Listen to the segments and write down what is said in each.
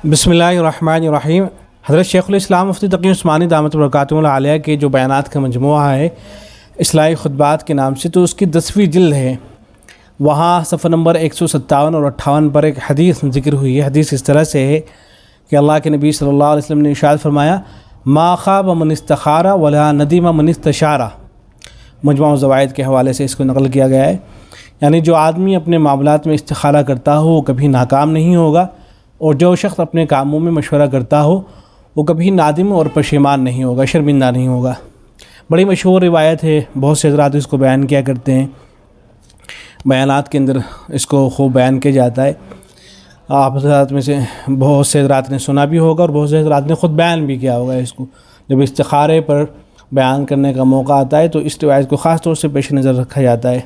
بسم اللہ الرحمن الرحیم۔ حضرت شیخ الاسلام مفتی تقی عثمانی دامت برکاتہ العالیہ کے جو بیانات کا مجموعہ ہے اصلاحی خطبات کے نام سے، تو اس کی 10ویں جلد ہے۔ وہاں صفحہ نمبر 157 اور 58 پر ایک حدیث ذکر ہوئی ہے۔ حدیث اس طرح سے ہے کہ اللہ کے نبی صلی اللہ علیہ وسلم نے ارشاد فرمایا، ما خاب من استخارہ ولا ندیم من استشارہ۔ مجموع الزوائد کے حوالے سے اس کو نقل کیا گیا ہے، یعنی جو آدمی اپنے معاملات میں استخارہ کرتا ہو وہ کبھی ناکام نہیں ہوگا، اور جو شخص اپنے کاموں میں مشورہ کرتا ہو وہ کبھی نادم اور پشیمان نہیں ہوگا، شرمندہ نہیں ہوگا۔ بڑی مشہور روایت ہے، بہت سے حضرات اس کو بیان کیا کرتے ہیں، بیانات کے اندر اس کو خوب بیان کیا جاتا ہے۔ آپ حضرات میں سے بہت سے حضرات نے سنا بھی ہوگا اور بہت سے حضرات نے خود بیان بھی کیا ہوگا اس کو۔ جب استخارے پر بیان کرنے کا موقع آتا ہے تو اس روایت کو خاص طور سے پیش نظر رکھا جاتا ہے۔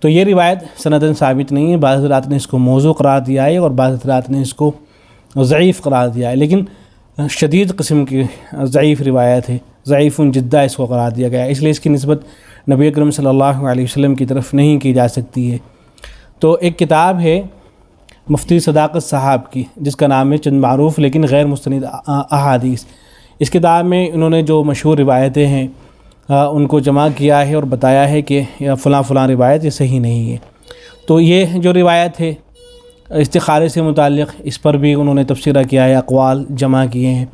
تو یہ روایت سندن ثابت نہیں ہے، بعض حضرات نے اس کو موضوع قرار دیا ہے اور بعض حضرات نے اس کو ضعیف قرار دیا ہے، لیکن شدید قسم کی ضعیف روایت ہے، ضعیف جدہ اس کو قرار دیا گیا ہے، اس لیے اس کی نسبت نبی اکرم صلی اللہ علیہ وسلم کی طرف نہیں کی جا سکتی ہے۔ تو ایک کتاب ہے مفتی صداقت صاحب کی، جس کا نام ہے چند معروف لیکن غیر مستند احادیث۔ اس کتاب میں انہوں نے جو مشہور روایتیں ہیں ان کو جمع کیا ہے اور بتایا ہے کہ فلاں فلاں روایت یہ صحیح نہیں ہے۔ تو یہ جو روایت ہے استخارے سے متعلق، اس پر بھی انہوں نے تبصرہ کیا ہے، اقوال جمع کیے ہیں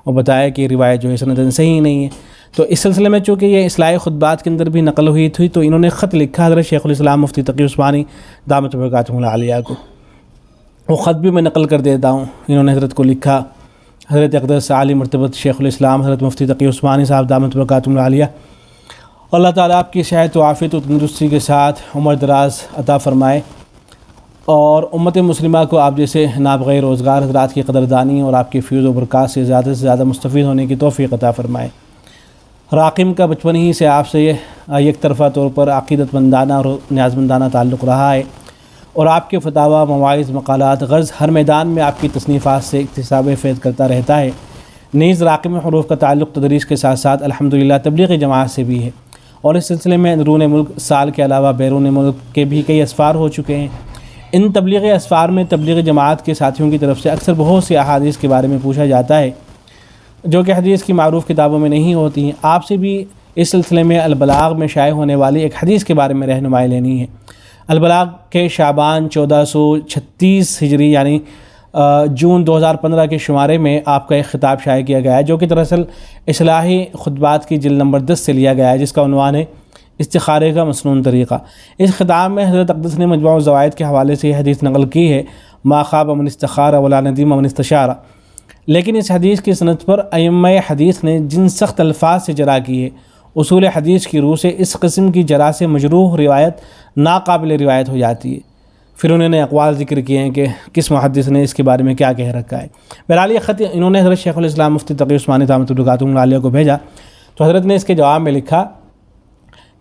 اور بتایا کہ یہ روایت جو ہے سندن صحیح نہیں ہے۔ تو اس سلسلے میں چونکہ یہ اصلاحی خطبات کے اندر بھی نقل ہوئی تھی، تو انہوں نے خط لکھا حضرت شیخ الاسلام مفتی تقی عثمانی دامت برکاتہ العالیہ کو۔ وہ خط بھی میں نقل کر دیتا ہوں۔ انہوں نے حضرت کو لکھا، حضرت اقدس عالی مرتبت شیخ الاسلام حضرت مفتی تقی عثمانی صاحب دامت برکاتہ العالیہ، اللہ تعالیٰ آپ کی صحت و عافیت و تندرستی کے ساتھ عمر دراز عطا فرمائے، اور امت مسلمہ کو آپ جیسے نابغہ روزگار حضرات کی قدردانی اور آپ کی فیض و برکات سے زیادہ مستفید ہونے کی توفیق عطا فرمائے۔ راقم کا بچپن ہی سے آپ سے یہ یک طرفہ طور پر عقیدت مندانہ اور نیاز مندانہ تعلق رہا ہے، اور آپ کے فتاویٰ، مواعظ، مقالات، غرض ہر میدان میں آپ کی تصنیفات سے اکتساب فیض کرتا رہتا ہے۔ نیز راقم حروف کا تعلق تدریس کے ساتھ ساتھ الحمدللہ تبلیغی جماعت سے بھی ہے، اور اس سلسلے میں اندرون ملک سال کے علاوہ بیرون ملک کے بھی کئی اسفار ہو چکے ہیں۔ ان تبلیغی اسفار میں تبلیغی جماعت کے ساتھیوں کی طرف سے اکثر بہت سی احادیث کے بارے میں پوچھا جاتا ہے جو کہ حدیث کی معروف کتابوں میں نہیں ہوتی ہیں۔ آپ سے بھی اس سلسلے میں البلاغ میں شائع ہونے والی ایک حدیث کے بارے میں رہنمائی لینی ہے۔ البلاغ کے شعبان 1436 ہجری یعنی جون 2015 کے شمارے میں آپ کا ایک خطاب شائع کیا گیا ہے، جو کہ دراصل اصلاحی خطبات کی جلد نمبر 10 سے لیا گیا ہے، جس کا عنوان ہے استخارے کا مسنون طریقہ۔ اس خطاب میں حضرت اقدس نے مجموع الزوائد کے حوالے سے یہ حدیث نقل کی ہے، ما خاب من استخارہ ولا ندیم من استشارہ، لیکن اس حدیث کی سند پر ائمہ حدیث نے جن سخت الفاظ سے جرح کی ہے، اصول حدیث کی روح سے اس قسم کی جرح سے مجروح روایت ناقابل روایت ہو جاتی ہے۔ پھر انہوں نے اقوال ذکر کیے ہیں کہ کس محدث نے اس کے بارے میں کیا کہہ رکھا ہے۔ بہرحال یہ خط انہوں نے حضرت شیخ الاسلام مفتی تقی عثمانی دامت برکاتہ العالیہ کو بھیجا، تو حضرت نے اس کے جواب میں لکھا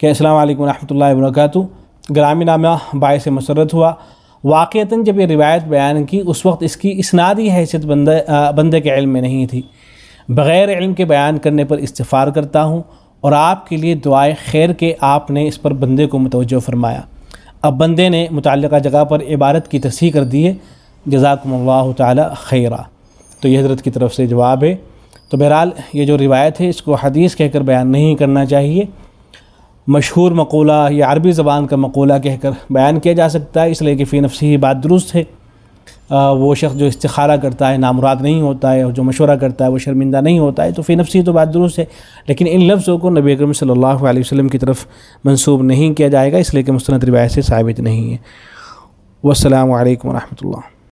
کہ السلام علیکم ورحمۃ اللہ وبرکاتہ، گرامی نامہ باعث مسرت ہوا۔ واقعتاً جب یہ روایت بیان کی اس وقت اس کی اسنادی حیثیت بندے کے علم میں نہیں تھی، بغیر علم کے بیان کرنے پر استغفار کرتا ہوں، اور آپ کے لیے دعائے خیر کہ آپ نے اس پر بندے کو متوجہ فرمایا۔ اب بندے نے متعلقہ جگہ پر عبارت کی تصحیح کر دی ہے، جزاکم اللہ تعالی خیرہ۔ تو یہ حضرت کی طرف سے جواب ہے۔ تو بہرحال یہ جو روایت ہے اس کو حدیث کہہ کر بیان نہیں کرنا چاہیے، مشہور مقولہ یا عربی زبان کا مقولہ کہہ کر بیان کیا جا سکتا ہے، اس لیے کہ فی نفسی ہی بات درست ہے۔ وہ شخص جو استخارہ کرتا ہے نامراد نہیں ہوتا ہے، اور جو مشورہ کرتا ہے وہ شرمندہ نہیں ہوتا ہے، تو فی نفسی تو بات درست ہے، لیکن ان لفظوں کو نبی اکرم صلی اللہ علیہ وسلم کی طرف منسوب نہیں کیا جائے گا، اس لیے کہ مستند روایت سے ثابت نہیں ہے۔ والسلام علیکم ورحمۃ اللہ۔